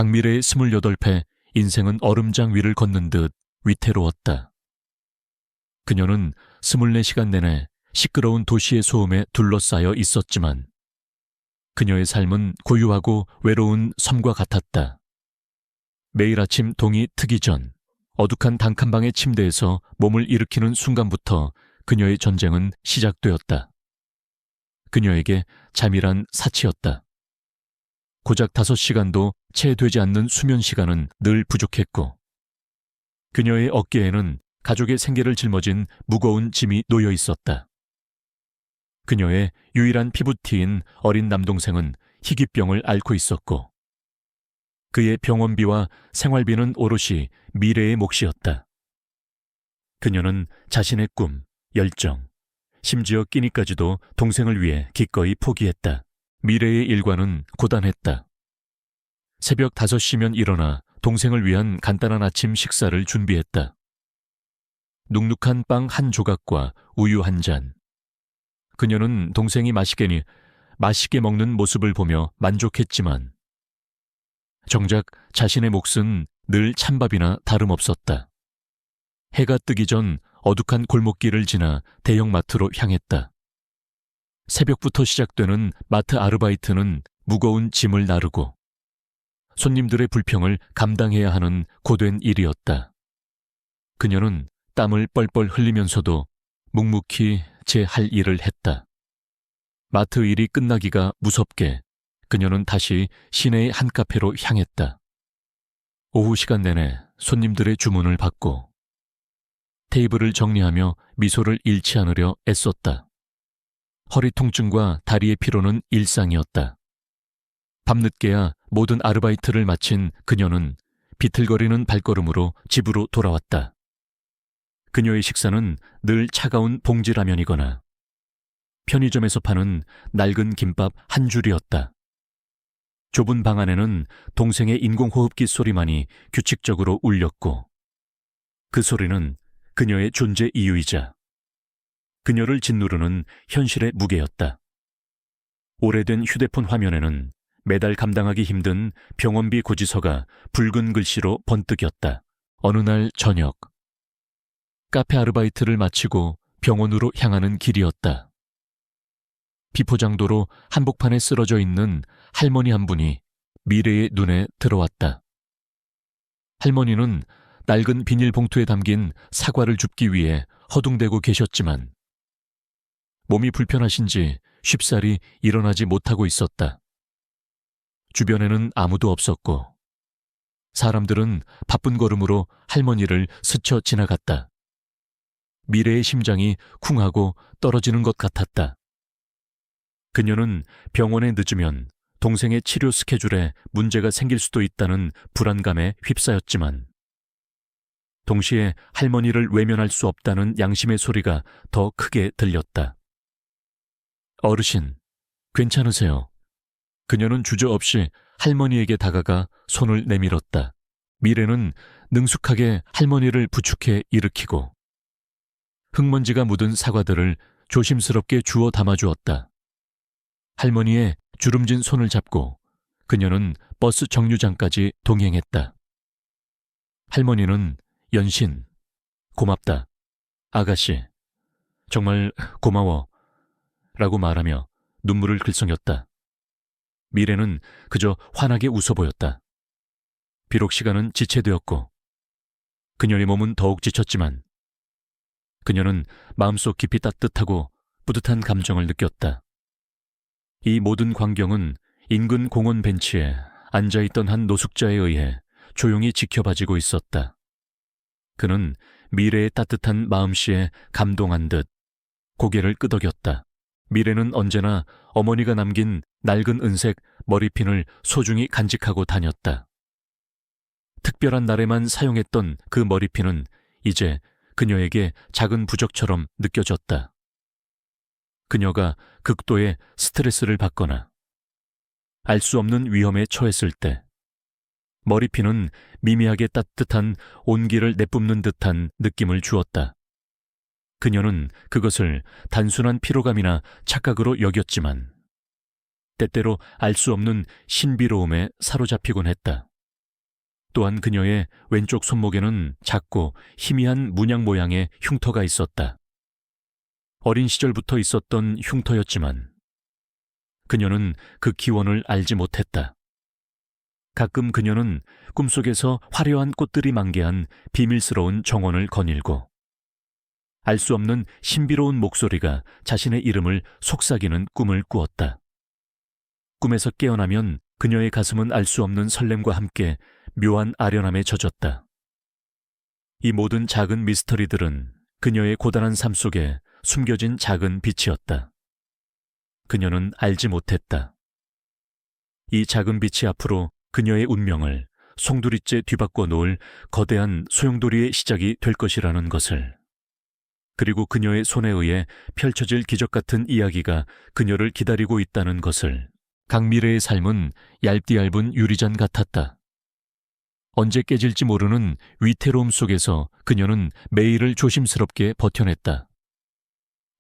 강미래의 28패 인생은 얼음장 위를 걷는 듯 위태로웠다. 그녀는 24시간 내내 시끄러운 도시의 소음에 둘러싸여 있었지만 그녀의 삶은 고요하고 외로운 섬과 같았다. 매일 아침 동이 트기 전 어둑한 단칸방의 침대에서 몸을 일으키는 순간부터 그녀의 전쟁은 시작되었다. 그녀에게 잠이란 사치였다. 고작 5시간도 채 되지 않는 수면 시간은 늘 부족했고 그녀의 어깨에는 가족의 생계를 짊어진 무거운 짐이 놓여 있었다. 그녀의 유일한 피부티인 어린 남동생은 희귀병을 앓고 있었고 그의 병원비와 생활비는 오롯이 미래의 몫이었다. 그녀는 자신의 꿈, 열정, 심지어 끼니까지도 동생을 위해 기꺼이 포기했다. 미래의 일과는 고단했다. 새벽 5시면 일어나 동생을 위한 간단한 아침 식사를 준비했다. 눅눅한 빵 한 조각과 우유 한 잔. 그녀는 동생이 맛있게 먹는 모습을 보며 만족했지만 정작 자신의 몫은 늘 찬밥이나 다름없었다. 해가 뜨기 전 어둑한 골목길을 지나 대형마트로 향했다. 새벽부터 시작되는 마트 아르바이트는 무거운 짐을 나르고 손님들의 불평을 감당해야 하는 고된 일이었다. 그녀는 땀을 뻘뻘 흘리면서도 묵묵히 제 할 일을 했다. 마트 일이 끝나기가 무섭게 그녀는 다시 시내의 한 카페로 향했다. 오후 시간 내내 손님들의 주문을 받고 테이블을 정리하며 미소를 잃지 않으려 애썼다. 허리 통증과 다리의 피로는 일상이었다. 밤늦게야 모든 아르바이트를 마친 그녀는 비틀거리는 발걸음으로 집으로 돌아왔다. 그녀의 식사는 늘 차가운 봉지라면이거나 편의점에서 파는 낡은 김밥 한 줄이었다. 좁은 방 안에는 동생의 인공호흡기 소리만이 규칙적으로 울렸고 그 소리는 그녀의 존재 이유이자 그녀를 짓누르는 현실의 무게였다. 오래된 휴대폰 화면에는 매달 감당하기 힘든 병원비 고지서가 붉은 글씨로 번뜩였다. 어느 날 저녁 카페 아르바이트를 마치고 병원으로 향하는 길이었다. 비포장도로 한복판에 쓰러져 있는 할머니 한 분이 미래의 눈에 들어왔다. 할머니는 낡은 비닐봉투에 담긴 사과를 줍기 위해 허둥대고 계셨지만 몸이 불편하신지 쉽사리 일어나지 못하고 있었다. 주변에는 아무도 없었고 사람들은 바쁜 걸음으로 할머니를 스쳐 지나갔다. 미래의 심장이 쿵하고 떨어지는 것 같았다. 그녀는 병원에 늦으면 동생의 치료 스케줄에 문제가 생길 수도 있다는 불안감에 휩싸였지만 동시에 할머니를 외면할 수 없다는 양심의 소리가 더 크게 들렸다. 어르신, 괜찮으세요? 그녀는 주저없이 할머니에게 다가가 손을 내밀었다. 미래는 능숙하게 할머니를 부축해 일으키고 흙먼지가 묻은 사과들을 조심스럽게 주워 담아주었다. 할머니의 주름진 손을 잡고 그녀는 버스 정류장까지 동행했다. 할머니는 연신, 고맙다, 아가씨, 정말 고마워 라고 말하며 눈물을 글썽였다. 미래는 그저 환하게 웃어 보였다. 비록 시간은 지체되었고 그녀의 몸은 더욱 지쳤지만 그녀는 마음속 깊이 따뜻하고 뿌듯한 감정을 느꼈다. 이 모든 광경은 인근 공원 벤치에 앉아있던 한 노숙자에 의해 조용히 지켜봐지고 있었다. 그는 미래의 따뜻한 마음씨에 감동한 듯 고개를 끄덕였다. 미래는 언제나 어머니가 남긴 낡은 은색 머리핀을 소중히 간직하고 다녔다. 특별한 날에만 사용했던 그 머리핀은 이제 그녀에게 작은 부적처럼 느껴졌다. 그녀가 극도의 스트레스를 받거나 알 수 없는 위험에 처했을 때 머리핀은 미미하게 따뜻한 온기를 내뿜는 듯한 느낌을 주었다. 그녀는 그것을 단순한 피로감이나 착각으로 여겼지만 때때로 알 수 없는 신비로움에 사로잡히곤 했다. 또한 그녀의 왼쪽 손목에는 작고 희미한 문양 모양의 흉터가 있었다. 어린 시절부터 있었던 흉터였지만 그녀는 그 기원을 알지 못했다. 가끔 그녀는 꿈속에서 화려한 꽃들이 만개한 비밀스러운 정원을 거닐고 알 수 없는 신비로운 목소리가 자신의 이름을 속삭이는 꿈을 꾸었다. 꿈에서 깨어나면 그녀의 가슴은 알 수 없는 설렘과 함께 묘한 아련함에 젖었다. 이 모든 작은 미스터리들은 그녀의 고단한 삶 속에 숨겨진 작은 빛이었다. 그녀는 알지 못했다. 이 작은 빛이 앞으로 그녀의 운명을 송두리째 뒤바꿔 놓을 거대한 소용돌이의 시작이 될 것이라는 것을, 그리고 그녀의 손에 의해 펼쳐질 기적 같은 이야기가 그녀를 기다리고 있다는 것을. 강미래의 삶은 얇디얇은 유리잔 같았다. 언제 깨질지 모르는 위태로움 속에서 그녀는 매일을 조심스럽게 버텨냈다.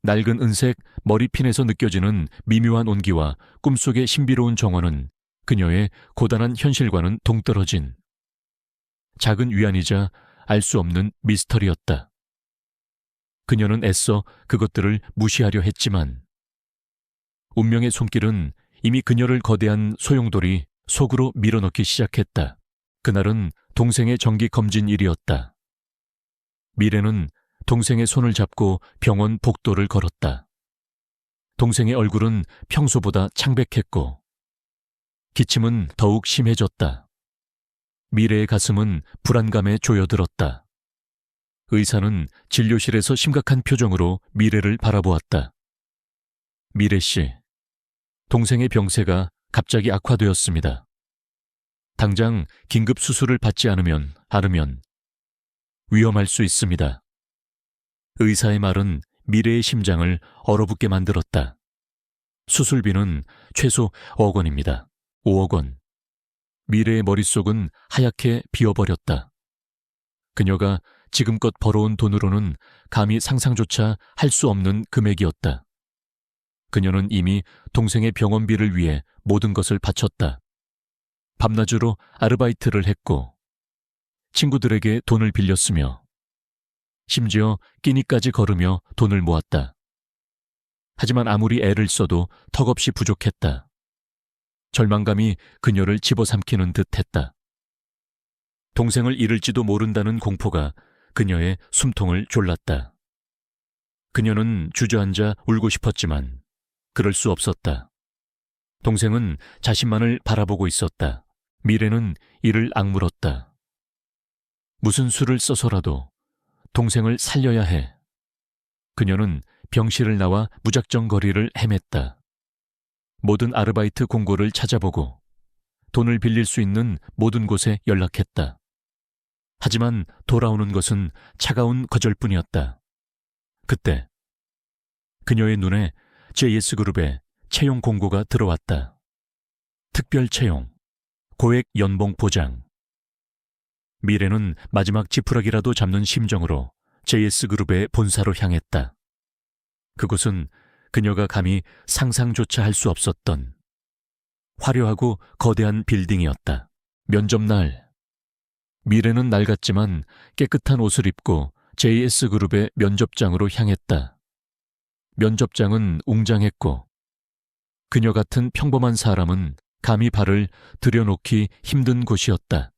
낡은 은색 머리핀에서 느껴지는 미묘한 온기와 꿈속의 신비로운 정원은 그녀의 고단한 현실과는 동떨어진 작은 위안이자 알 수 없는 미스터리였다. 그녀는 애써 그것들을 무시하려 했지만 운명의 손길은 이미 그녀를 거대한 소용돌이 속으로 밀어넣기 시작했다. 그날은 동생의 정기검진일이었다. 미래는 동생의 손을 잡고 병원 복도를 걸었다. 동생의 얼굴은 평소보다 창백했고 기침은 더욱 심해졌다. 미래의 가슴은 불안감에 조여들었다. 의사는 진료실에서 심각한 표정으로 미래를 바라보았다. 미래 씨, 동생의 병세가 갑자기 악화되었습니다. 당장 긴급 수술을 받지 않으면 위험할 수 있습니다. 의사의 말은 미래의 심장을 얼어붙게 만들었다. 수술비는 최소 5억 원입니다. 5억 원. 미래의 머릿속은 하얗게 비어버렸다. 그녀가 지금껏 벌어온 돈으로는 감히 상상조차 할 수 없는 금액이었다. 그녀는 이미 동생의 병원비를 위해 모든 것을 바쳤다. 밤낮으로 아르바이트를 했고 친구들에게 돈을 빌렸으며 심지어 끼니까지 걸으며 돈을 모았다. 하지만 아무리 애를 써도 턱없이 부족했다. 절망감이 그녀를 집어삼키는 듯했다. 동생을 잃을지도 모른다는 공포가 그녀의 숨통을 졸랐다. 그녀는 주저앉아 울고 싶었지만 그럴 수 없었다. 동생은 자신만을 바라보고 있었다. 미래는 이를 악물었다. 무슨 수를 써서라도 동생을 살려야 해. 그녀는 병실을 나와 무작정 거리를 헤맸다. 모든 아르바이트 공고를 찾아보고 돈을 빌릴 수 있는 모든 곳에 연락했다. 하지만 돌아오는 것은 차가운 거절뿐이었다. 그때 그녀의 눈에 JS그룹의 채용 공고가 들어왔다. 특별 채용, 고액 연봉 보장. 미래는 마지막 지푸라기라도 잡는 심정으로 JS그룹의 본사로 향했다. 그곳은 그녀가 감히 상상조차 할 수 없었던 화려하고 거대한 빌딩이었다. 면접날, 미래는 낡았지만 깨끗한 옷을 입고 JS그룹의 면접장으로 향했다. 면접장은 웅장했고 그녀 같은 평범한 사람은 감히 발을 들여놓기 힘든 곳이었다.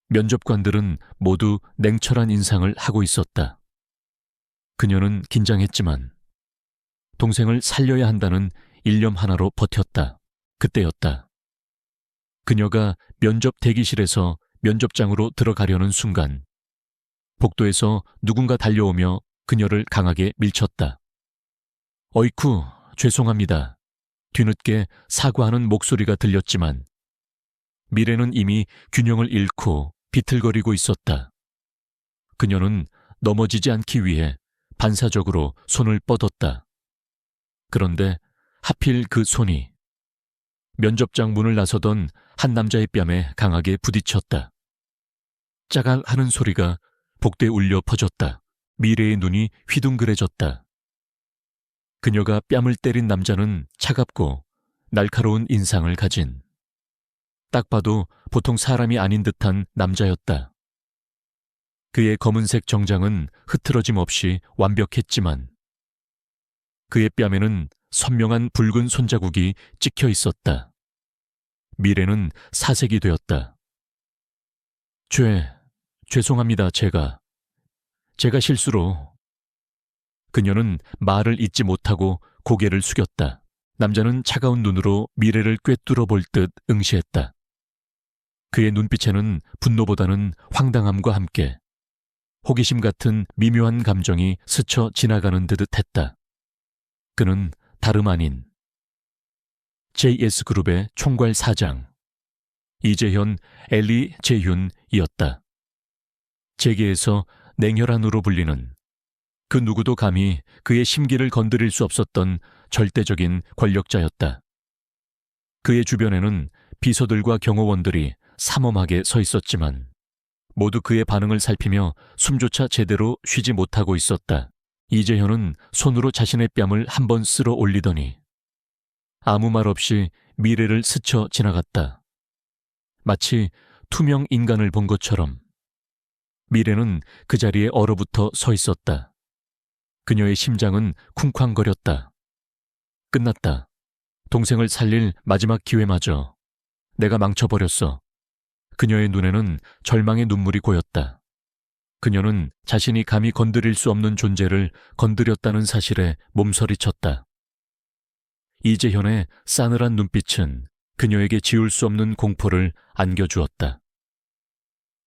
면접관들은 모두 냉철한 인상을 하고 있었다. 그녀는 긴장했지만 동생을 살려야 한다는 일념 하나로 버텼다. 그때였다. 그녀가 면접 대기실에서 면접장으로 들어가려는 순간 복도에서 누군가 달려오며 그녀를 강하게 밀쳤다. 어이쿠, 죄송합니다. 뒤늦게 사과하는 목소리가 들렸지만 미래는 이미 균형을 잃고 비틀거리고 있었다. 그녀는 넘어지지 않기 위해 반사적으로 손을 뻗었다. 그런데 하필 그 손이 면접장 문을 나서던 한 남자의 뺨에 강하게 부딪혔다. 짜갈 하는 소리가 복대에 울려 퍼졌다. 미래의 눈이 휘둥그레졌다. 그녀가 뺨을 때린 남자는 차갑고 날카로운 인상을 가진 딱 봐도 보통 사람이 아닌 듯한 남자였다. 그의 검은색 정장은 흐트러짐 없이 완벽했지만 그의 뺨에는 선명한 붉은 손자국이 찍혀 있었다. 미래는 사색이 되었다. 죄송합니다, 제가 실수로. 그녀는 말을 잇지 못하고 고개를 숙였다. 남자는 차가운 눈으로 미래를 꿰뚫어 볼 듯 응시했다. 그의 눈빛에는 분노보다는 황당함과 함께 호기심 같은 미묘한 감정이 스쳐 지나가는 듯 했다. 그는 다름 아닌 JS그룹의 총괄 사장 이재현 엘리 재윤이었다. 재계에서 냉혈한으로 불리는 그 누구도 감히 그의 심기를 건드릴 수 없었던 절대적인 권력자였다. 그의 주변에는 비서들과 경호원들이 삼엄하게 서 있었지만 모두 그의 반응을 살피며 숨조차 제대로 쉬지 못하고 있었다. 이재현은 손으로 자신의 뺨을 한번 쓸어 올리더니 아무 말 없이 미래를 스쳐 지나갔다. 마치 투명 인간을 본 것처럼 미래는 그 자리에 얼어붙어 서 있었다. 그녀의 심장은 쿵쾅거렸다. 끝났다. 동생을 살릴 마지막 기회마저 내가 망쳐버렸어. 그녀의 눈에는 절망의 눈물이 고였다. 그녀는 자신이 감히 건드릴 수 없는 존재를 건드렸다는 사실에 몸서리쳤다. 이재현의 싸늘한 눈빛은 그녀에게 지울 수 없는 공포를 안겨주었다.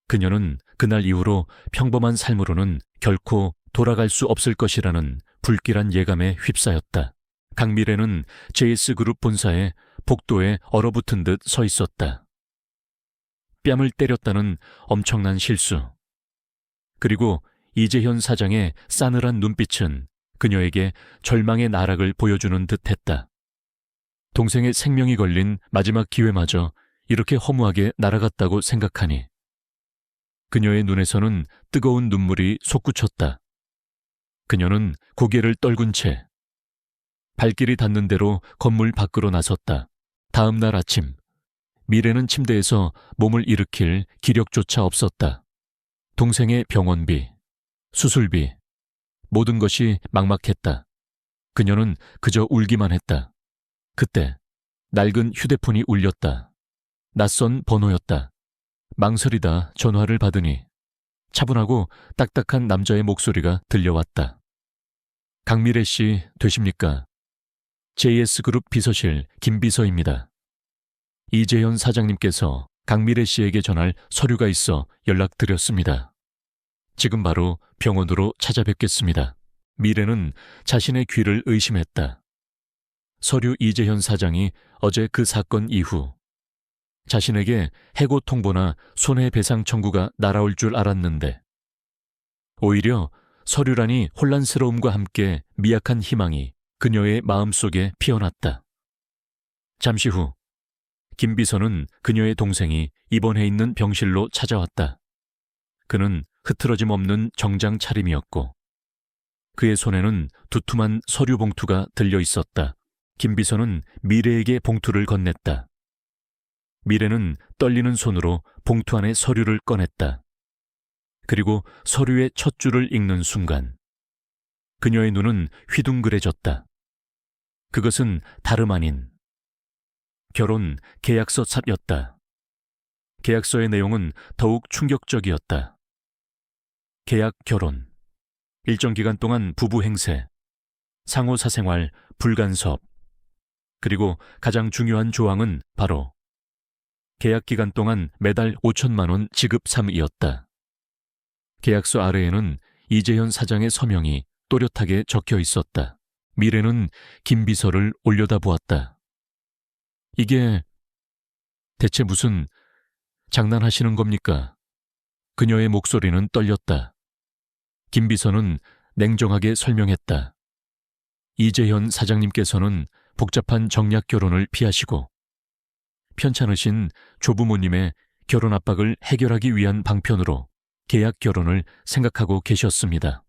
그녀는 그날 이후로 평범한 삶으로는 결코 돌아갈 수 없을 것이라는 불길한 예감에 휩싸였다. 강미래는 JS그룹 본사에 복도에 얼어붙은 듯 서 있었다. 뺨을 때렸다는 엄청난 실수. 그리고 이재현 사장의 싸늘한 눈빛은 그녀에게 절망의 나락을 보여주는 듯했다. 동생의 생명이 걸린 마지막 기회마저 이렇게 허무하게 날아갔다고 생각하니 그녀의 눈에서는 뜨거운 눈물이 솟구쳤다. 그녀는 고개를 떨군 채 발길이 닿는 대로 건물 밖으로 나섰다. 다음 날 아침 미래는 침대에서 몸을 일으킬 기력조차 없었다. 동생의 병원비, 수술비, 모든 것이 막막했다. 그녀는 그저 울기만 했다. 그때 낡은 휴대폰이 울렸다. 낯선 번호였다. 망설이다 전화를 받으니 차분하고 딱딱한 남자의 목소리가 들려왔다. 강미래 씨 되십니까? JS그룹 비서실 김비서입니다. 이재현 사장님께서 강미래 씨에게 전할 서류가 있어 연락드렸습니다. 지금 바로 병원으로 찾아뵙겠습니다. 미래는 자신의 귀를 의심했다. 서류 이재현 사장이 어제 그 사건 이후 자신에게 해고 통보나 손해배상 청구가 날아올 줄 알았는데 오히려 서류란이 혼란스러움과 함께 미약한 희망이 그녀의 마음속에 피어났다. 잠시 후 김 비서는 그녀의 동생이 입원해 있는 병실로 찾아왔다. 그는 흐트러짐 없는 정장 차림이었고 그의 손에는 두툼한 서류 봉투가 들려 있었다. 김 비서는 미래에게 봉투를 건넸다. 미래는 떨리는 손으로 봉투 안의 서류를 꺼냈다. 그리고 서류의 첫 줄을 읽는 순간 그녀의 눈은 휘둥그레졌다. 그것은 다름 아닌 결혼 계약서 삽이었다. 계약서의 내용은 더욱 충격적이었다. 계약 결혼, 일정 기간 동안 부부 행세, 상호 사생활 불간섭, 그리고 가장 중요한 조항은 바로 계약 기간 동안 매달 5천만 원 지급 3이었다. 계약서 아래에는 이재현 사장의 서명이 또렷하게 적혀 있었다. 미래는 김 비서를 올려다보았다. 이게 대체 무슨 장난하시는 겁니까? 그녀의 목소리는 떨렸다. 김 비서는 냉정하게 설명했다. 이재현 사장님께서는 복잡한 정략 결혼을 피하시고 편찮으신 조부모님의 결혼 압박을 해결하기 위한 방편으로 계약 결혼을 생각하고 계셨습니다.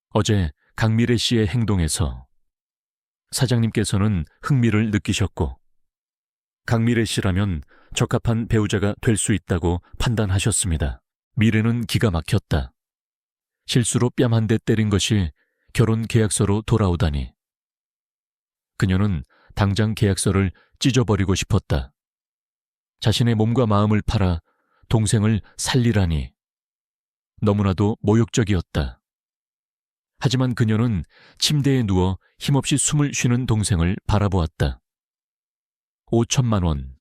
어제 강미래 씨의 행동에서 사장님께서는 흥미를 느끼셨고 강미래 씨라면 적합한 배우자가 될 수 있다고 판단하셨습니다. 미래는 기가 막혔다. 실수로 뺨 한 대 때린 것이 결혼 계약서로 돌아오다니. 그녀는 당장 계약서를 찢어버리고 싶었다. 자신의 몸과 마음을 팔아 동생을 살리라니. 너무나도 모욕적이었다. 하지만 그녀는 침대에 누워 힘없이 숨을 쉬는 동생을 바라보았다. 5천만 원.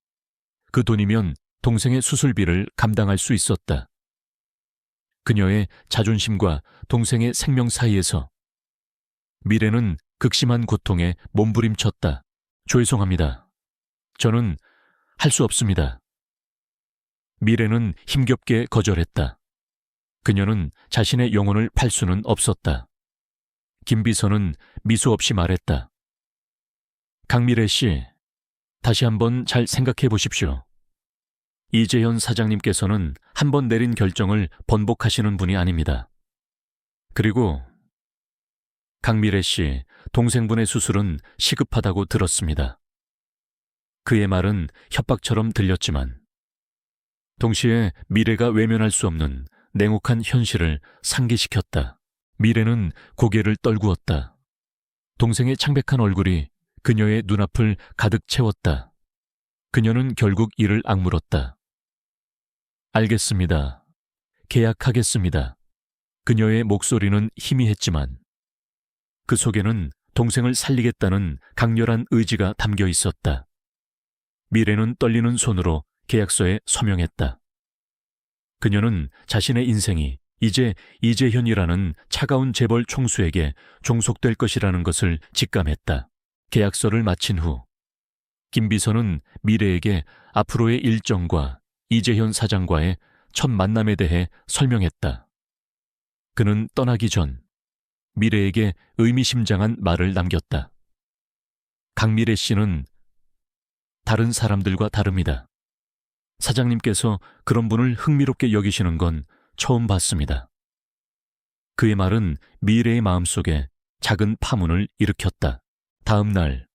그 돈이면 동생의 수술비를 감당할 수 있었다. 그녀의 자존심과 동생의 생명 사이에서 미래는 극심한 고통에 몸부림쳤다. 죄송합니다. 저는 할 수 없습니다. 미래는 힘겹게 거절했다. 그녀는 자신의 영혼을 팔 수는 없었다. 김비서는 미소 없이 말했다. 강미래 씨, 다시 한번 잘 생각해 보십시오. 이재현 사장님께서는 한 번 내린 결정을 번복하시는 분이 아닙니다. 그리고 강미래 씨, 동생분의 수술은 시급하다고 들었습니다. 그의 말은 협박처럼 들렸지만 동시에 미래가 외면할 수 없는 냉혹한 현실을 상기시켰다. 미래는 고개를 떨구었다. 동생의 창백한 얼굴이 그녀의 눈앞을 가득 채웠다. 그녀는 결국 이를 악물었다. 알겠습니다. 계약하겠습니다. 그녀의 목소리는 희미했지만 그 속에는 동생을 살리겠다는 강렬한 의지가 담겨 있었다. 미래는 떨리는 손으로 계약서에 서명했다. 그녀는 자신의 인생이 이제 이재현이라는 차가운 재벌 총수에게 종속될 것이라는 것을 직감했다. 계약서를 마친 후 김비서는 미래에게 앞으로의 일정과 이재현 사장과의 첫 만남에 대해 설명했다. 그는 떠나기 전 미래에게 의미심장한 말을 남겼다. 강미래 씨는 다른 사람들과 다릅니다. 사장님께서 그런 분을 흥미롭게 여기시는 건 처음 봤습니다. 그의 말은 미래의 마음속에 작은 파문을 일으켰다. 다음 날,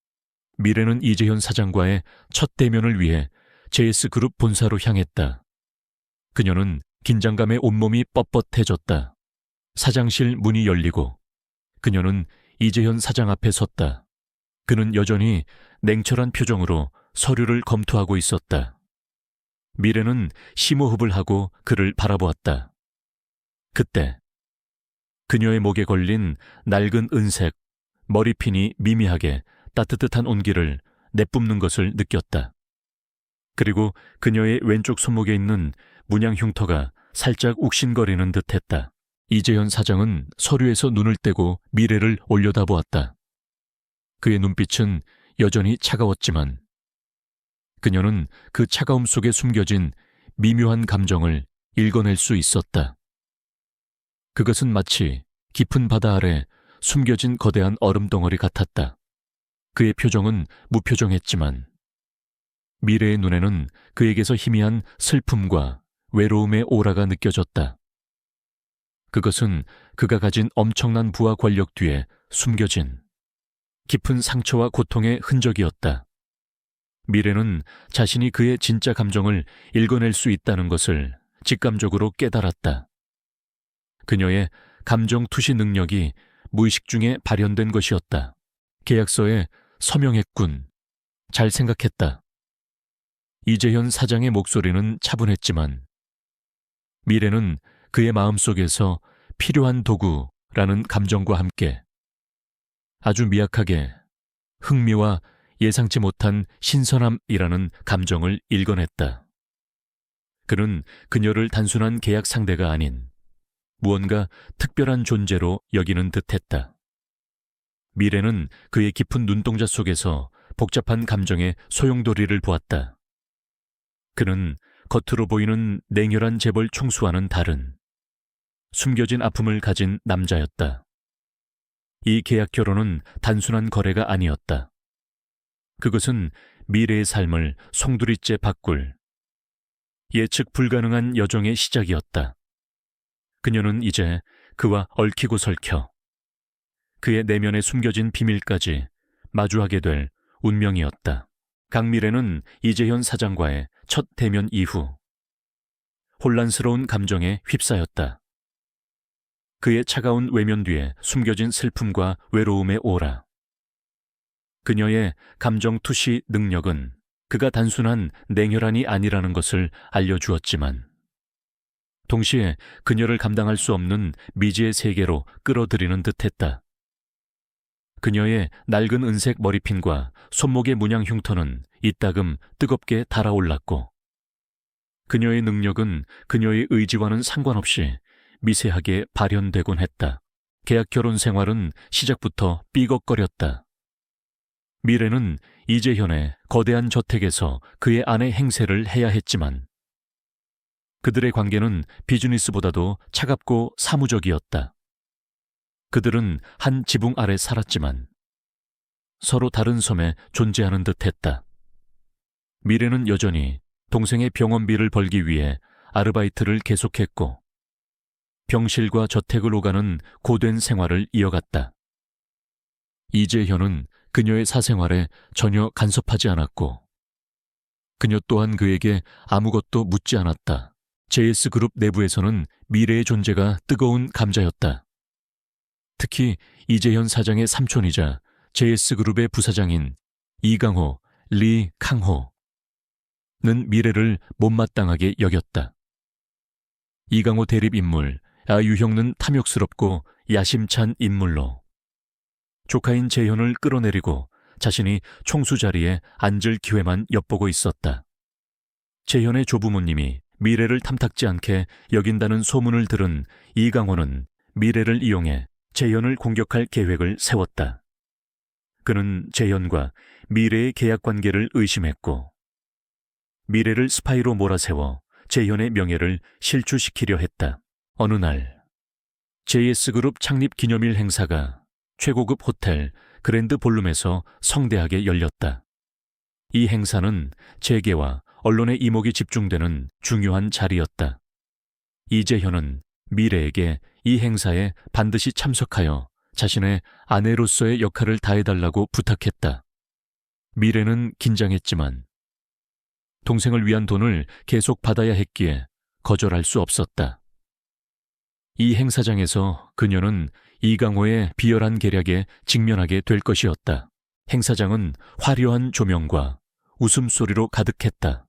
미래는 이재현 사장과의 첫 대면을 위해 JS그룹 본사로 향했다. 그녀는 긴장감에 온몸이 뻣뻣해졌다. 사장실 문이 열리고 그녀는 이재현 사장 앞에 섰다. 그는 여전히 냉철한 표정으로 서류를 검토하고 있었다. 미래는 심호흡을 하고 그를 바라보았다. 그때 그녀의 목에 걸린 낡은 은색 머리핀이 미미하게 따뜻한 온기를 내뿜는 것을 느꼈다. 그리고 그녀의 왼쪽 손목에 있는 문양 흉터가 살짝 욱신거리는 듯했다. 이재현 사장은 서류에서 눈을 떼고 미래를 올려다보았다. 그의 눈빛은 여전히 차가웠지만 그녀는 그 차가움 속에 숨겨진 미묘한 감정을 읽어낼 수 있었다. 그것은 마치 깊은 바다 아래 숨겨진 거대한 얼음 덩어리 같았다. 그의 표정은 무표정했지만 미래의 눈에는 그에게서 희미한 슬픔과 외로움의 오라가 느껴졌다. 그것은 그가 가진 엄청난 부와 권력 뒤에 숨겨진 깊은 상처와 고통의 흔적이었다. 미래는 자신이 그의 진짜 감정을 읽어낼 수 있다는 것을 직감적으로 깨달았다. 그녀의 감정 투시 능력이 무의식 중에 발현된 것이었다. 계약서에 서명했군. 잘 생각했다. 이재현 사장의 목소리는 차분했지만 미래는 그의 마음속에서 필요한 도구라는 감정과 함께 아주 미약하게 흥미와 예상치 못한 신선함이라는 감정을 읽어냈다. 그는 그녀를 단순한 계약 상대가 아닌 무언가 특별한 존재로 여기는 듯했다. 미래는 그의 깊은 눈동자 속에서 복잡한 감정의 소용돌이를 보았다. 그는 겉으로 보이는 냉혈한 재벌 총수와는 다른 숨겨진 아픔을 가진 남자였다. 이 계약 결혼은 단순한 거래가 아니었다. 그것은 미래의 삶을 송두리째 바꿀 예측 불가능한 여정의 시작이었다. 그녀는 이제 그와 얽히고 설켜 그의 내면에 숨겨진 비밀까지 마주하게 될 운명이었다. 강미래는 이재현 사장과의 첫 대면 이후 혼란스러운 감정에 휩싸였다. 그의 차가운 외면 뒤에 숨겨진 슬픔과 외로움의 오라. 그녀의 감정 투시 능력은 그가 단순한 냉혈한이 아니라는 것을 알려주었지만 동시에 그녀를 감당할 수 없는 미지의 세계로 끌어들이는 듯했다. 그녀의 낡은 은색 머리핀과 손목의 문양 흉터는 이따금 뜨겁게 달아올랐고 그녀의 능력은 그녀의 의지와는 상관없이 미세하게 발현되곤 했다. 계약 결혼 생활은 시작부터 삐걱거렸다. 미래는 이재현의 거대한 저택에서 그의 아내 행세를 해야 했지만 그들의 관계는 비즈니스보다도 차갑고 사무적이었다. 그들은 한 지붕 아래 살았지만 서로 다른 섬에 존재하는 듯했다. 미래는 여전히 동생의 병원비를 벌기 위해 아르바이트를 계속했고 병실과 저택을 오가는 고된 생활을 이어갔다. 이재현은 그녀의 사생활에 전혀 간섭하지 않았고 그녀 또한 그에게 아무것도 묻지 않았다. JS그룹 내부에서는 미래의 존재가 뜨거운 감자였다. 특히 이재현 사장의 삼촌이자 JS그룹의 부사장인 이강호, 리 캉호는 미래를 못마땅하게 여겼다. 이강호 대립인물 아유형은 탐욕스럽고 야심찬 인물로 조카인 재현을 끌어내리고 자신이 총수 자리에 앉을 기회만 엿보고 있었다. 재현의 조부모님이 미래를 탐탁지 않게 여긴다는 소문을 들은 이강호는 미래를 이용해 재현을 공격할 계획을 세웠다. 그는 재현과 미래의 계약 관계를 의심했고 미래를 스파이로 몰아세워 재현의 명예를 실추시키려 했다. 어느 날 JS그룹 창립 기념일 행사가 최고급 호텔 그랜드 볼룸에서 성대하게 열렸다. 이 행사는 재계와 언론의 이목이 집중되는 중요한 자리였다. 이재현은 미래에게 이 행사에 반드시 참석하여 자신의 아내로서의 역할을 다해달라고 부탁했다. 미래는 긴장했지만 동생을 위한 돈을 계속 받아야 했기에 거절할 수 없었다. 이 행사장에서 그녀는 이강호의 비열한 계략에 직면하게 될 것이었다. 행사장은 화려한 조명과 웃음소리로 가득했다.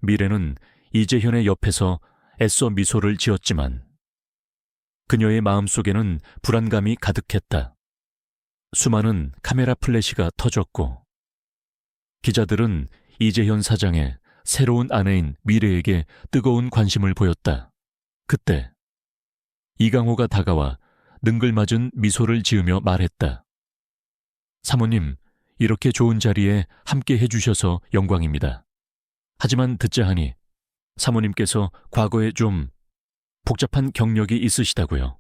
미래는 이재현의 옆에서 애써 미소를 지었지만 그녀의 마음속에는 불안감이 가득했다. 수많은 카메라 플래시가 터졌고 기자들은 이재현 사장의 새로운 아내인 미래에게 뜨거운 관심을 보였다. 그때 이강호가 다가와 능글맞은 미소를 지으며 말했다. 사모님, 이렇게 좋은 자리에 함께 해주셔서 영광입니다. 하지만 듣자 하니 사모님께서 과거에 좀 복잡한 경력이 있으시다고요.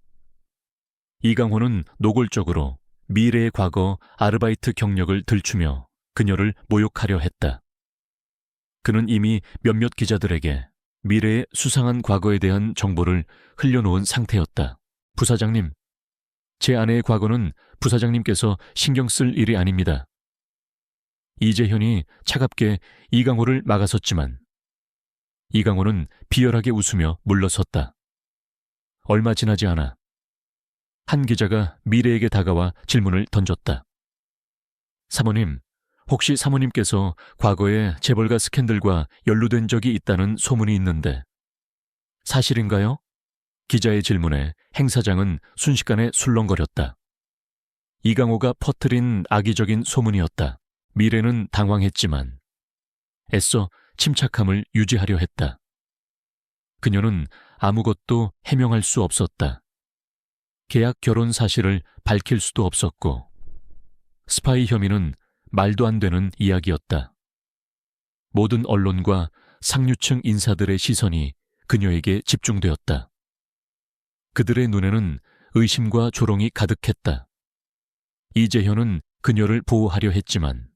이강호는 노골적으로 미래의 과거 아르바이트 경력을 들추며 그녀를 모욕하려 했다. 그는 이미 몇몇 기자들에게 미래의 수상한 과거에 대한 정보를 흘려놓은 상태였다. 부사장님, 제 아내의 과거는 부사장님께서 신경 쓸 일이 아닙니다. 이재현이 차갑게 이강호를 막아섰지만 이강호는 비열하게 웃으며 물러섰다. 얼마 지나지 않아 한 기자가 미래에게 다가와 질문을 던졌다. 사모님, 혹시 사모님께서 과거에 재벌가 스캔들과 연루된 적이 있다는 소문이 있는데 사실인가요? 기자의 질문에 행사장은 순식간에 술렁거렸다. 이강호가 퍼뜨린 악의적인 소문이었다. 미래는 당황했지만 애써 침착함을 유지하려 했다. 그녀는 아무것도 해명할 수 없었다. 계약 결혼 사실을 밝힐 수도 없었고 스파이 혐의는 말도 안 되는 이야기였다. 모든 언론과 상류층 인사들의 시선이 그녀에게 집중되었다. 그들의 눈에는 의심과 조롱이 가득했다. 이재현은 그녀를 보호하려 했지만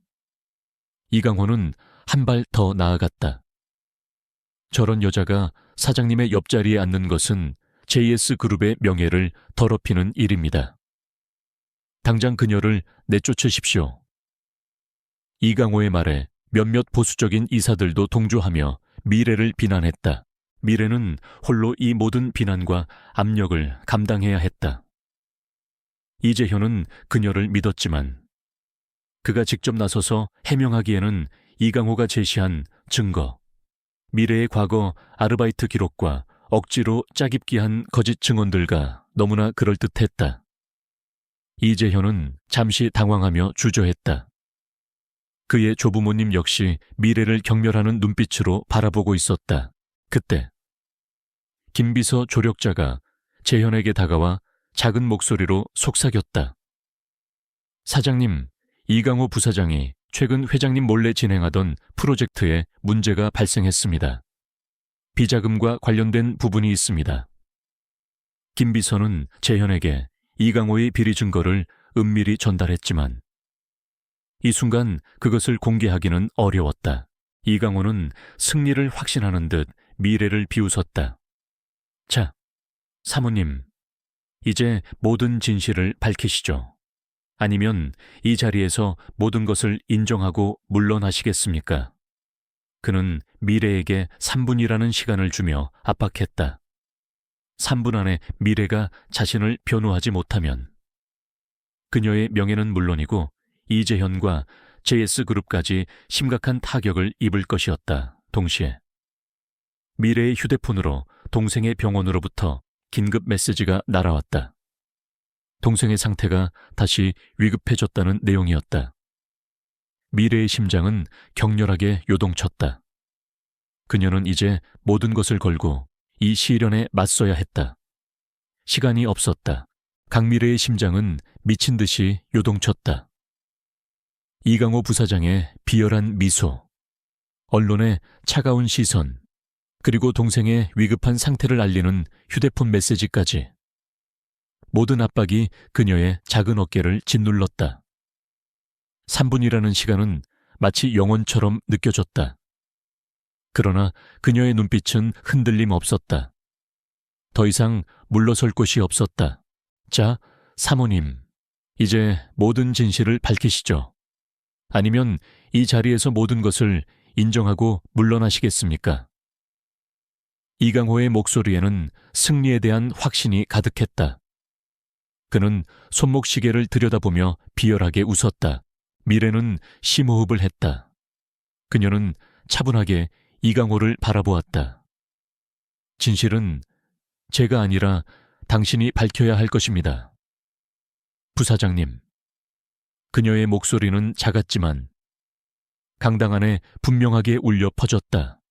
이강호는 한 발 더 나아갔다. 저런 여자가 사장님의 옆자리에 앉는 것은 JS그룹의 명예를 더럽히는 일입니다. 당장 그녀를 내쫓으십시오. 이강호의 말에 몇몇 보수적인 이사들도 동조하며 미래를 비난했다. 미래는 홀로 이 모든 비난과 압력을 감당해야 했다. 이재현은 그녀를 믿었지만 그가 직접 나서서 해명하기에는 이강호가 제시한 증거, 미래의 과거 아르바이트 기록과 억지로 짜깁기 한 거짓 증언들과 너무나 그럴듯했다. 이재현은 잠시 당황하며 주저했다. 그의 조부모님 역시 미래를 경멸하는 눈빛으로 바라보고 있었다. 그때 김비서 조력자가 재현에게 다가와 작은 목소리로 속삭였다. 사장님, 이강호 부사장이 최근 회장님 몰래 진행하던 프로젝트에 문제가 발생했습니다. 비자금과 관련된 부분이 있습니다. 김비서는 재현에게 이강호의 비리 증거를 은밀히 전달했지만 이 순간 그것을 공개하기는 어려웠다. 이강호는 승리를 확신하는 듯 미래를 비웃었다. 자, 사모님, 이제 모든 진실을 밝히시죠. 아니면 이 자리에서 모든 것을 인정하고 물러나시겠습니까? 그는 미래에게 3분이라는 시간을 주며 압박했다. 3분 안에 미래가 자신을 변호하지 못하면 그녀의 명예는 물론이고 이재현과 JS그룹까지 심각한 타격을 입을 것이었다. 동시에 미래의 휴대폰으로 동생의 병원으로부터 긴급 메시지가 날아왔다. 동생의 상태가 다시 위급해졌다는 내용이었다. 미래의 심장은 격렬하게 요동쳤다. 그녀는 이제 모든 것을 걸고 이 시련에 맞서야 했다. 시간이 없었다. 강미래의 심장은 미친 듯이 요동쳤다. 이강호 부사장의 비열한 미소, 언론의 차가운 시선, 그리고 동생의 위급한 상태를 알리는 휴대폰 메시지까지 모든 압박이 그녀의 작은 어깨를 짓눌렀다. 3분이라는 시간은 마치 영원처럼 느껴졌다. 그러나 그녀의 눈빛은 흔들림 없었다. 더 이상 물러설 곳이 없었다. 자, 사모님, 이제 모든 진실을 밝히시죠. 아니면 이 자리에서 모든 것을 인정하고 물러나시겠습니까? 이강호의 목소리에는 승리에 대한 확신이 가득했다. 그는 손목시계를 들여다보며 비열하게 웃었다. 미래는 심호흡을 했다. 그녀는 차분하게 이강호를 바라보았다. 진실은 제가 아니라 당신이 밝혀야 할 것입니다. 부사장님. 그녀의 목소리는 작았지만 강당 안에 분명하게 울려 퍼졌다.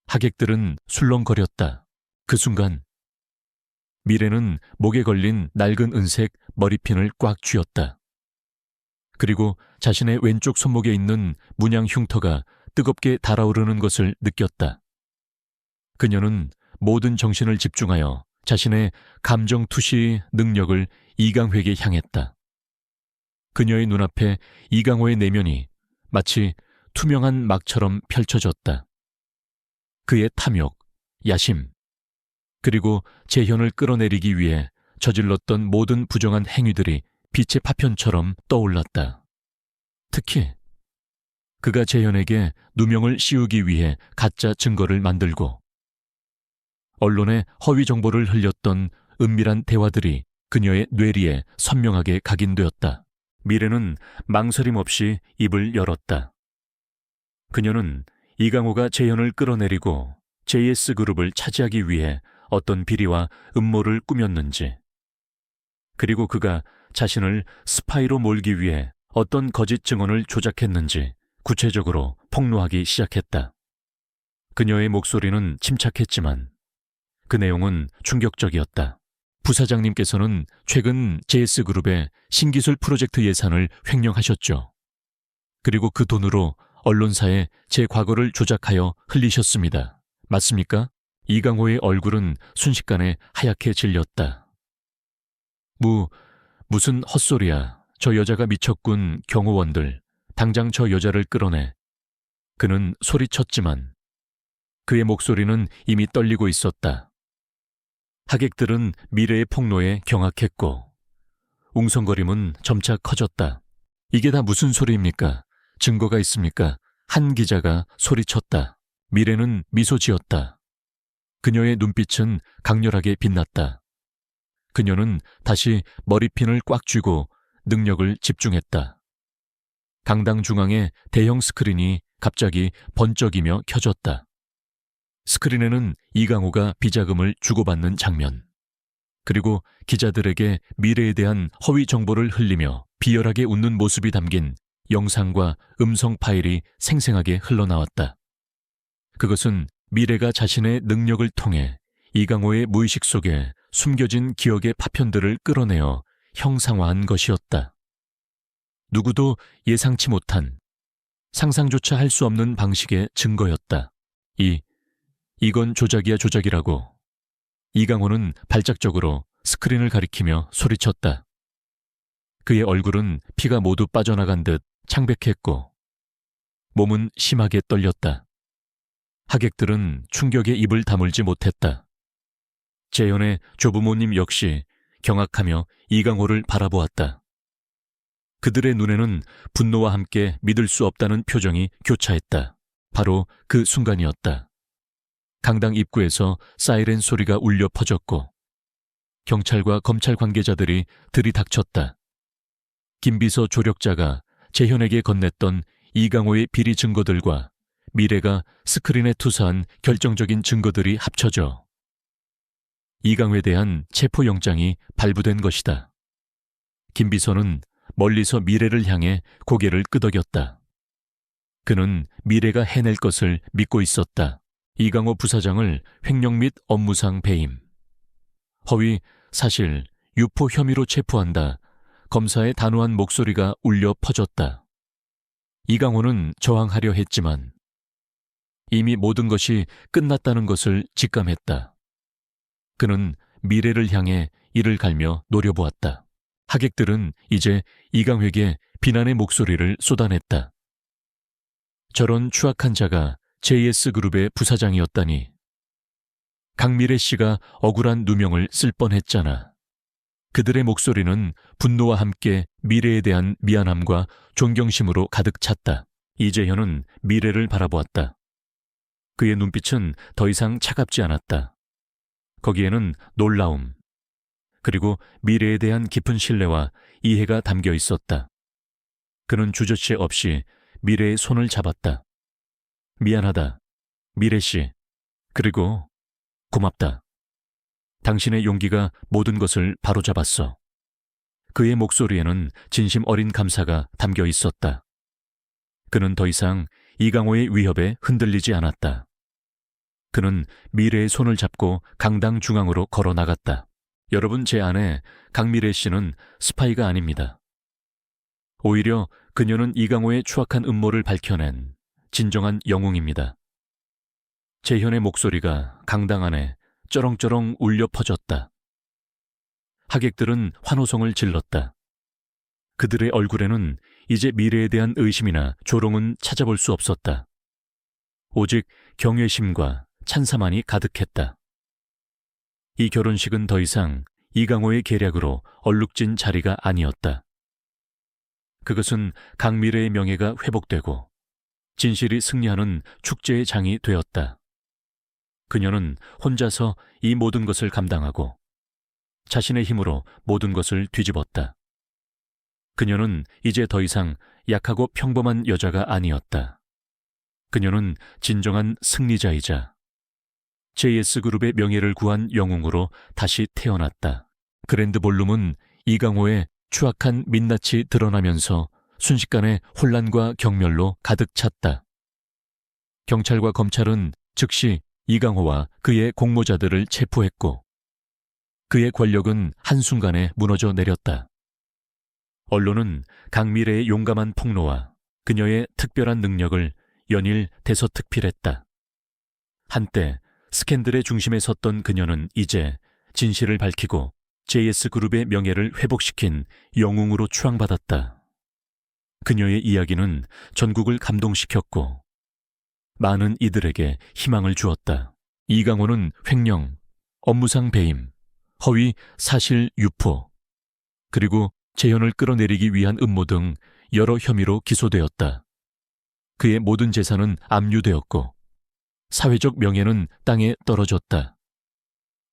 하객들은 술렁거렸다. 그 순간 미래는 목에 걸린 낡은 은색 머리핀을 꽉 쥐었다. 그리고 자신의 왼쪽 손목에 있는 문양 흉터가 뜨겁게 달아오르는 것을 느꼈다. 그녀는 모든 정신을 집중하여 자신의 감정 투시 능력을 이강회에게 향했다. 그녀의 눈앞에 이강호의 내면이 마치 투명한 막처럼 펼쳐졌다. 그의 탐욕, 야심, 그리고 재현을 끌어내리기 위해 저질렀던 모든 부정한 행위들이 빛의 파편처럼 떠올랐다. 특히 그가 재현에게 누명을 씌우기 위해 가짜 증거를 만들고 언론에 허위 정보를 흘렸던 은밀한 대화들이 그녀의 뇌리에 선명하게 각인되었다. 미래는 망설임 없이 입을 열었다. 그녀는 이강호가 재현을 끌어내리고 JS그룹을 차지하기 위해 어떤 비리와 음모를 꾸몄는지, 그리고 그가 자신을 스파이로 몰기 위해 어떤 거짓 증언을 조작했는지 구체적으로 폭로하기 시작했다. 그녀의 목소리는 침착했지만 그 내용은 충격적이었다. 부사장님께서는 최근 JS그룹의 신기술 프로젝트 예산을 횡령하셨죠. 그리고 그 돈으로 언론사에 제 과거를 조작하여 흘리셨습니다. 맞습니까? 이강호의 얼굴은 순식간에 하얗게 질렸다. 무슨 헛소리야. 저 여자가 미쳤군. 경호원들. 당장 저 여자를 끌어내. 그는 소리쳤지만 그의 목소리는 이미 떨리고 있었다. 하객들은 미래의 폭로에 경악했고 웅성거림은 점차 커졌다. 이게 다 무슨 소리입니까? 증거가 있습니까? 한 기자가 소리쳤다. 미래는 미소 지었다. 그녀의 눈빛은 강렬하게 빛났다. 그녀는 다시 머리핀을 꽉 쥐고 능력을 집중했다. 강당 중앙에 대형 스크린이 갑자기 번쩍이며 켜졌다. 스크린에는 이강호가 비자금을 주고받는 장면, 그리고 기자들에게 미래에 대한 허위 정보를 흘리며 비열하게 웃는 모습이 담긴 영상과 음성 파일이 생생하게 흘러나왔다. 그것은 미래가 자신의 능력을 통해 이강호의 무의식 속에 숨겨진 기억의 파편들을 끌어내어 형상화한 것이었다. 누구도 예상치 못한, 상상조차 할 수 없는 방식의 증거였다. 이건 조작이야 조작이라고. 이강호는 발작적으로 스크린을 가리키며 소리쳤다. 그의 얼굴은 피가 모두 빠져나간 듯 창백했고 몸은 심하게 떨렸다. 하객들은 충격에 입을 다물지 못했다. 재현의 조부모님 역시 경악하며 이강호를 바라보았다. 그들의 눈에는 분노와 함께 믿을 수 없다는 표정이 교차했다. 바로 그 순간이었다. 강당 입구에서 사이렌 소리가 울려 퍼졌고 경찰과 검찰 관계자들이 들이닥쳤다. 김비서 조력자가 재현에게 건넸던 이강호의 비리 증거들과 미래가 스크린에 투사한 결정적인 증거들이 합쳐져 이강호에 대한 체포영장이 발부된 것이다. 김비서는 멀리서 미래를 향해 고개를 끄덕였다. 그는 미래가 해낼 것을 믿고 있었다. 이강호 부사장을 횡령 및 업무상 배임, 허위, 사실, 유포 혐의로 체포한다. 검사의 단호한 목소리가 울려 퍼졌다. 이강호는 저항하려 했지만 이미 모든 것이 끝났다는 것을 직감했다. 그는 미래를 향해 이를 갈며 노려보았다. 하객들은 이제 이강호에게 비난의 목소리를 쏟아냈다. 저런 추악한 자가 JS그룹의 부사장이었다니. 강미래 씨가 억울한 누명을 쓸 뻔했잖아. 그들의 목소리는 분노와 함께 미래에 대한 미안함과 존경심으로 가득 찼다. 이재현은 미래를 바라보았다. 그의 눈빛은 더 이상 차갑지 않았다. 거기에는 놀라움, 그리고 미래에 대한 깊은 신뢰와 이해가 담겨 있었다. 그는 주저치 없이 미래의 손을 잡았다. 미안하다, 미래 씨. 그리고 고맙다. 당신의 용기가 모든 것을 바로잡았어. 그의 목소리에는 진심 어린 감사가 담겨 있었다. 그는 더 이상 이강호의 위협에 흔들리지 않았다. 그는 미래의 손을 잡고 강당 중앙으로 걸어 나갔다. 여러분, 제 아내 강미래 씨는 스파이가 아닙니다. 오히려 그녀는 이강호의 추악한 음모를 밝혀낸 진정한 영웅입니다. 재현의 목소리가 강당 안에 쩌렁쩌렁 울려 퍼졌다. 하객들은 환호성을 질렀다. 그들의 얼굴에는 이제 미래에 대한 의심이나 조롱은 찾아볼 수 없었다. 오직 경외심과 찬사만이 가득했다. 이 결혼식은 더 이상 이강호의 계략으로 얼룩진 자리가 아니었다. 그것은 강미래의 명예가 회복되고 진실이 승리하는 축제의 장이 되었다. 그녀는 혼자서 이 모든 것을 감당하고 자신의 힘으로 모든 것을 뒤집었다. 그녀는 이제 더 이상 약하고 평범한 여자가 아니었다. 그녀는 진정한 승리자이자 JS그룹의 명예를 구한 영웅으로 다시 태어났다. 그랜드 볼룸은 이강호의 추악한 민낯이 드러나면서 순식간에 혼란과 경멸로 가득 찼다. 경찰과 검찰은 즉시 이강호와 그의 공모자들을 체포했고 그의 권력은 한순간에 무너져 내렸다. 언론은 강미래의 용감한 폭로와 그녀의 특별한 능력을 연일 대서특필했다. 한때 스캔들의 중심에 섰던 그녀는 이제 진실을 밝히고 JS그룹의 명예를 회복시킨 영웅으로 추앙받았다. 그녀의 이야기는 전국을 감동시켰고 많은 이들에게 희망을 주었다. 이강호는 횡령, 업무상 배임, 허위 사실 유포, 그리고 재현을 끌어내리기 위한 음모 등 여러 혐의로 기소되었다. 그의 모든 재산은 압류되었고 사회적 명예는 땅에 떨어졌다.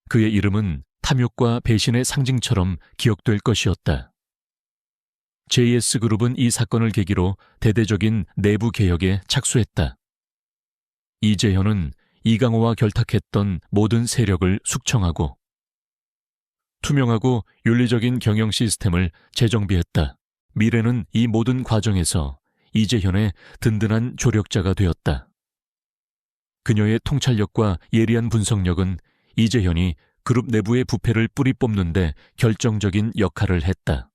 그의 이름은 탐욕과 배신의 상징처럼 기억될 것이었다. JS그룹은 이 사건을 계기로 대대적인 내부 개혁에 착수했다. 이재현은 이강호와 결탁했던 모든 세력을 숙청하고 투명하고 윤리적인 경영 시스템을 재정비했다. 미래는 이 모든 과정에서 이재현의 든든한 조력자가 되었다. 그녀의 통찰력과 예리한 분석력은 이재현이 그룹 내부의 부패를 뿌리 뽑는데 결정적인 역할을 했다.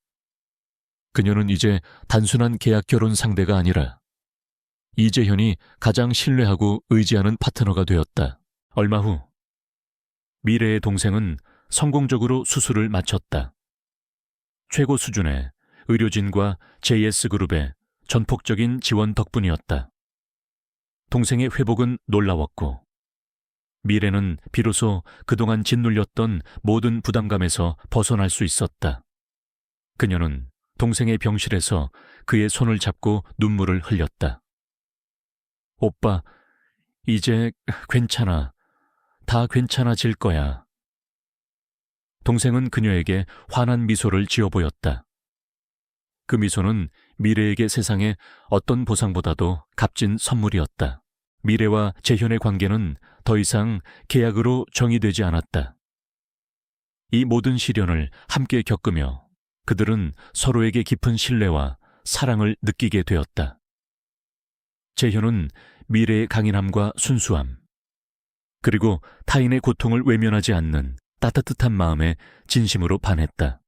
그녀는 이제 단순한 계약 결혼 상대가 아니라 이재현이 가장 신뢰하고 의지하는 파트너가 되었다. 얼마 후 미래의 동생은 성공적으로 수술을 마쳤다. 최고 수준의 의료진과 JS그룹의 전폭적인 지원 덕분이었다. 동생의 회복은 놀라웠고 미래는 비로소 그동안 짓눌렸던 모든 부담감에서 벗어날 수 있었다. 그녀는 동생의 병실에서 그의 손을 잡고 눈물을 흘렸다. 오빠, 이제 괜찮아. 다 괜찮아질 거야. 동생은 그녀에게 환한 미소를 지어 보였다. 그 미소는 미래에게 세상의 어떤 보상보다도 값진 선물이었다. 미래와 재현의 관계는 더 이상 계약으로 정의되지 않았다. 이 모든 시련을 함께 겪으며 그들은 서로에게 깊은 신뢰와 사랑을 느끼게 되었다. 재현은 미래의 강인함과 순수함, 그리고 타인의 고통을 외면하지 않는 따뜻한 마음에 진심으로 반했다.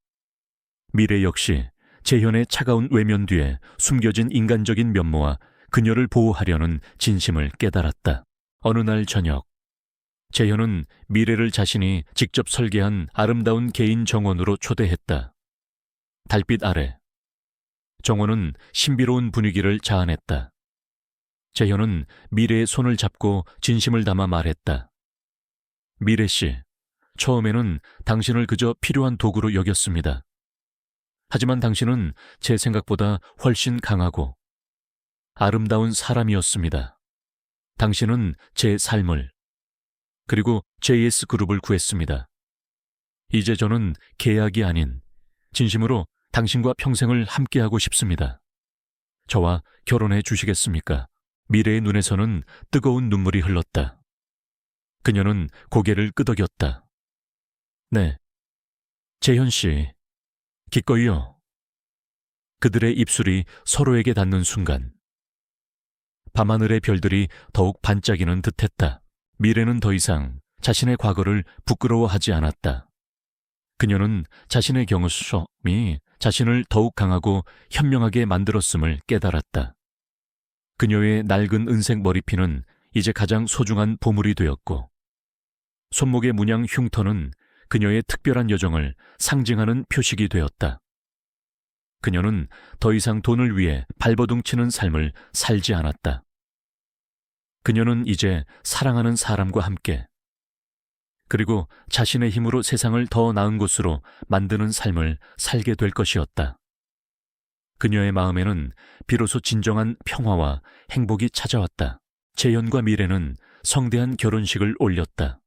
미래 역시 재현의 차가운 외면 뒤에 숨겨진 인간적인 면모와 그녀를 보호하려는 진심을 깨달았다. 어느 날 저녁, 재현은 미래를 자신이 직접 설계한 아름다운 개인 정원으로 초대했다. 달빛 아래 정원은 신비로운 분위기를 자아냈다. 재현은 미래의 손을 잡고 진심을 담아 말했다. 미래 씨, 처음에는 당신을 그저 필요한 도구로 여겼습니다. 하지만 당신은 제 생각보다 훨씬 강하고 아름다운 사람이었습니다. 당신은 제 삶을, 그리고 JS그룹을 구했습니다. 이제 저는 계약이 아닌 진심으로 당신과 평생을 함께하고 싶습니다. 저와 결혼해 주시겠습니까? 미래의 눈에서는 뜨거운 눈물이 흘렀다. 그녀는 고개를 끄덕였다. 네, 재현 씨, 기꺼이요. 그들의 입술이 서로에게 닿는 순간 밤하늘의 별들이 더욱 반짝이는 듯했다. 미래는 더 이상 자신의 과거를 부끄러워하지 않았다. 그녀는 자신의 경험이 자신을 더욱 강하고 현명하게 만들었음을 깨달았다. 그녀의 낡은 은색 머리핀은 이제 가장 소중한 보물이 되었고 손목의 문양 흉터는 그녀의 특별한 여정을 상징하는 표식이 되었다. 그녀는 더 이상 돈을 위해 발버둥치는 삶을 살지 않았다. 그녀는 이제 사랑하는 사람과 함께 그리고 자신의 힘으로 세상을 더 나은 곳으로 만드는 삶을 살게 될 것이었다. 그녀의 마음에는 비로소 진정한 평화와 행복이 찾아왔다. 재현과 미래는 성대한 결혼식을 올렸다.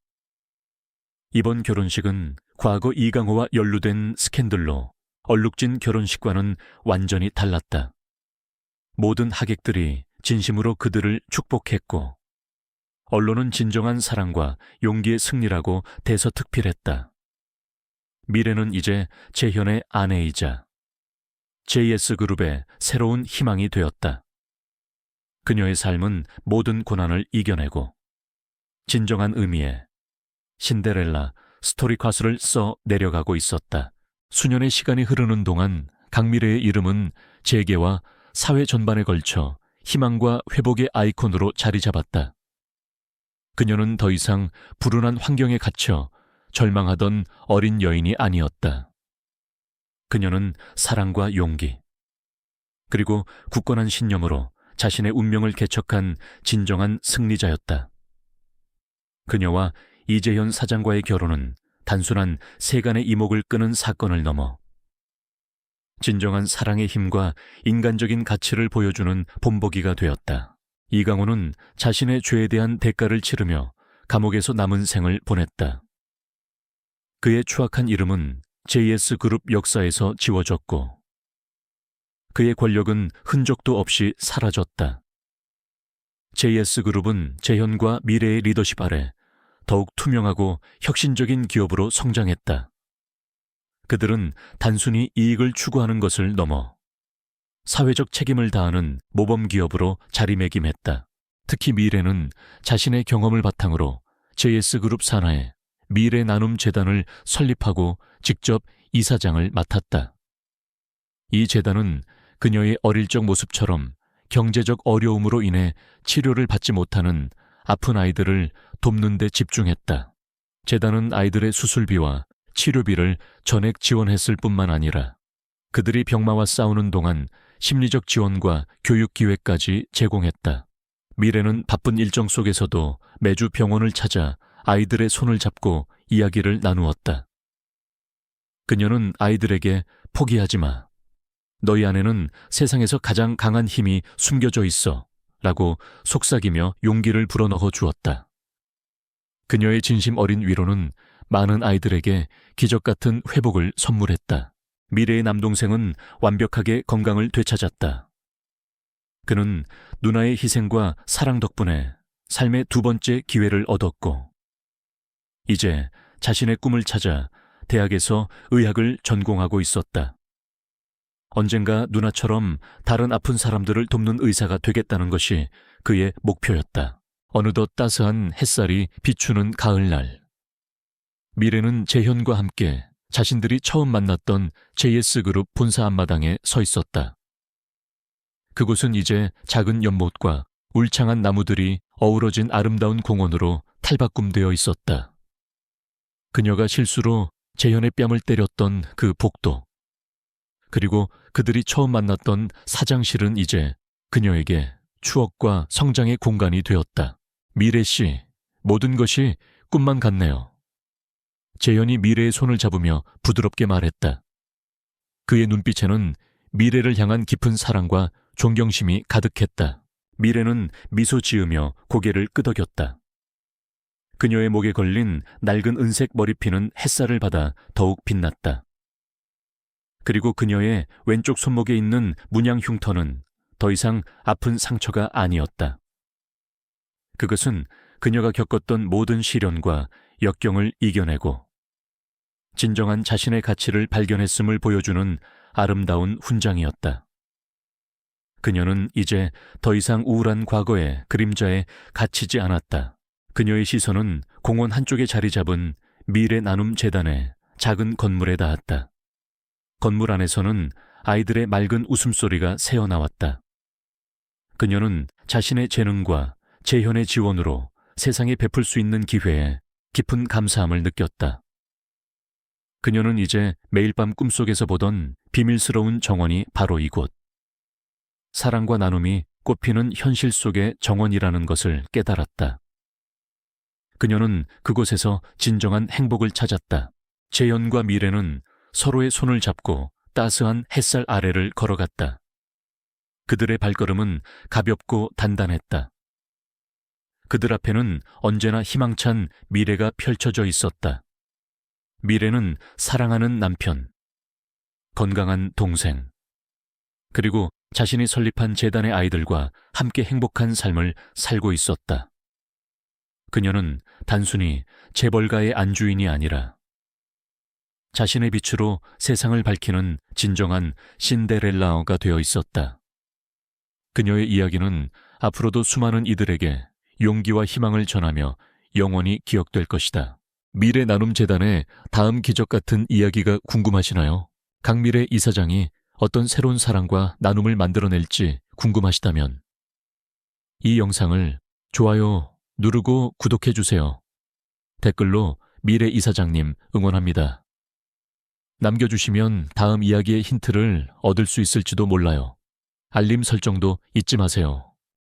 이번 결혼식은 과거 이강호와 연루된 스캔들로 얼룩진 결혼식과는 완전히 달랐다. 모든 하객들이 진심으로 그들을 축복했고 언론은 진정한 사랑과 용기의 승리라고 대서특필했다. 미래는 이제 재현의 아내이자 JS그룹의 새로운 희망이 되었다. 그녀의 삶은 모든 고난을 이겨내고 진정한 의미의 신데렐라 스토리 가수를 써 내려가고 있었다. 수년의 시간이 흐르는 동안 강미래의 이름은 재계와 사회 전반에 걸쳐 희망과 회복의 아이콘으로 자리 잡았다. 그녀는 더 이상 불운한 환경에 갇혀 절망하던 어린 여인이 아니었다. 그녀는 사랑과 용기, 그리고 굳건한 신념으로 자신의 운명을 개척한 진정한 승리자였다. 그녀와 이재현 사장과의 결혼은 단순한 세간의 이목을 끄는 사건을 넘어 진정한 사랑의 힘과 인간적인 가치를 보여주는 본보기가 되었다. 이강호는 자신의 죄에 대한 대가를 치르며 감옥에서 남은 생을 보냈다. 그의 추악한 이름은 JS그룹 역사에서 지워졌고 그의 권력은 흔적도 없이 사라졌다. JS그룹은 재현과 미래의 리더십 아래 더욱 투명하고 혁신적인 기업으로 성장했다. 그들은 단순히 이익을 추구하는 것을 넘어 사회적 책임을 다하는 모범기업으로 자리매김했다. 특히 미래는 자신의 경험을 바탕으로 JS그룹 산하에 미래나눔재단을 설립하고 직접 이사장을 맡았다. 이 재단은 그녀의 어릴 적 모습처럼 경제적 어려움으로 인해 치료를 받지 못하는 아픈 아이들을 돕는 데 집중했다. 재단은 아이들의 수술비와 치료비를 전액 지원했을 뿐만 아니라 그들이 병마와 싸우는 동안 심리적 지원과 교육 기회까지 제공했다. 미래는 바쁜 일정 속에서도 매주 병원을 찾아 아이들의 손을 잡고 이야기를 나누었다. 그녀는 아이들에게 포기하지 마. 너희 안에는 세상에서 가장 강한 힘이 숨겨져 있어. 라고 속삭이며 용기를 불어넣어 주었다. 그녀의 진심 어린 위로는 많은 아이들에게 기적 같은 회복을 선물했다. 미래의 남동생은 완벽하게 건강을 되찾았다. 그는 누나의 희생과 사랑 덕분에 삶의 두 번째 기회를 얻었고 이제 자신의 꿈을 찾아 대학에서 의학을 전공하고 있었다. 언젠가 누나처럼 다른 아픈 사람들을 돕는 의사가 되겠다는 것이 그의 목표였다. 어느덧 따스한 햇살이 비추는 가을날. 미래는 재현과 함께 자신들이 처음 만났던 JS그룹 본사 앞마당에 서 있었다. 그곳은 이제 작은 연못과 울창한 나무들이 어우러진 아름다운 공원으로 탈바꿈되어 있었다. 그녀가 실수로 재현의 뺨을 때렸던 그 복도, 그리고 그들이 처음 만났던 사장실은 이제 그녀에게 추억과 성장의 공간이 되었다. 미래 씨, 모든 것이 꿈만 같네요. 재현이 미래의 손을 잡으며 부드럽게 말했다. 그의 눈빛에는 미래를 향한 깊은 사랑과 존경심이 가득했다. 미래는 미소 지으며 고개를 끄덕였다. 그녀의 목에 걸린 낡은 은색 머리핀은 햇살을 받아 더욱 빛났다. 그리고 그녀의 왼쪽 손목에 있는 문양 흉터는 더 이상 아픈 상처가 아니었다. 그것은 그녀가 겪었던 모든 시련과 역경을 이겨내고 진정한 자신의 가치를 발견했음을 보여주는 아름다운 훈장이었다. 그녀는 이제 더 이상 우울한 과거의 그림자에 갇히지 않았다. 그녀의 시선은 공원 한쪽에 자리 잡은 미래나눔재단의 작은 건물에 닿았다. 건물 안에서는 아이들의 맑은 웃음소리가 새어나왔다. 그녀는 자신의 재능과 재현의 지원으로 세상에 베풀 수 있는 기회에 깊은 감사함을 느꼈다. 그녀는 이제 매일 밤 꿈속에서 보던 비밀스러운 정원이 바로 이곳. 사랑과 나눔이 꽃피는 현실 속의 정원이라는 것을 깨달았다. 그녀는 그곳에서 진정한 행복을 찾았다. 재현과 미래는 서로의 손을 잡고 따스한 햇살 아래를 걸어갔다. 그들의 발걸음은 가볍고 단단했다. 그들 앞에는 언제나 희망찬 미래가 펼쳐져 있었다. 미래는 사랑하는 남편, 건강한 동생, 그리고 자신이 설립한 재단의 아이들과 함께 행복한 삶을 살고 있었다. 그녀는 단순히 재벌가의 안주인이 아니라 자신의 빛으로 세상을 밝히는 진정한 신데렐라가 되어 있었다. 그녀의 이야기는 앞으로도 수많은 이들에게 용기와 희망을 전하며 영원히 기억될 것이다. 미래나눔재단의 다음 기적 같은 이야기가 궁금하시나요? 강미래 이사장이 어떤 새로운 사랑과 나눔을 만들어낼지 궁금하시다면 이 영상을 좋아요 누르고 구독해주세요. 댓글로 미래 이사장님 응원합니다. 남겨주시면 다음 이야기의 힌트를 얻을 수 있을지도 몰라요. 알림 설정도 잊지 마세요.